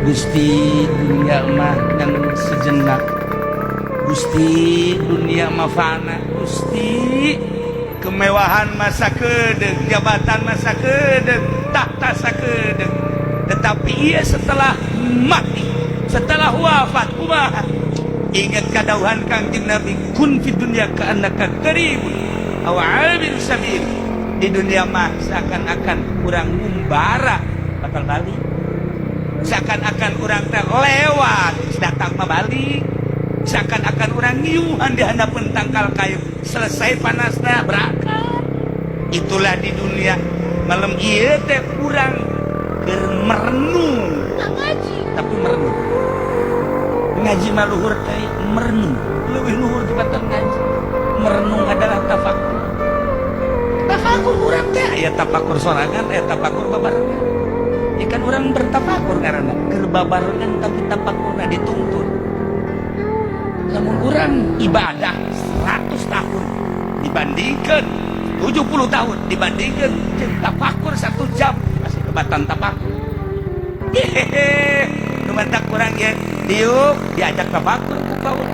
Gusti dunia mah yang sejenak, Gusti dunia mah fana, Gusti kemewahan masa kedeng, jabatan masa kedeng, tahta sakedeng. Tetapi ia setelah mati, setelah wafat kumaha, ingat kadauhan Kangjeng Nabi, kun fi dunya ka'annaka qaribun aw 'abir sabil. Di dunia mah seakan-akan urang ngumbara bakal balik, seakan-akan orang lewat datang balik, seakan-akan orang ngiuhan di hadapan tangkal kayu, selesai panasnya berangkat. Itulah di dunia malam iya teh kurang merenung ngaji, tapi merenung ngaji maluhur teh merenung lebih luhur dibanding ngaji. Merenung adalah tafakur. Tafakur kurang teh aya tafakur sorangan, aya tafakur babarengan. Ikan orang bertafakur karena kerbabarengan tapi tafakurna dituntun. Namun orang ibadah 100 tahun dibandingkan 70 tahun dibandingkan tafakur 1 jam masih kebatan tafakur. Hehehe, numantak kurang ya, diuk diajak tafakur ke bawah.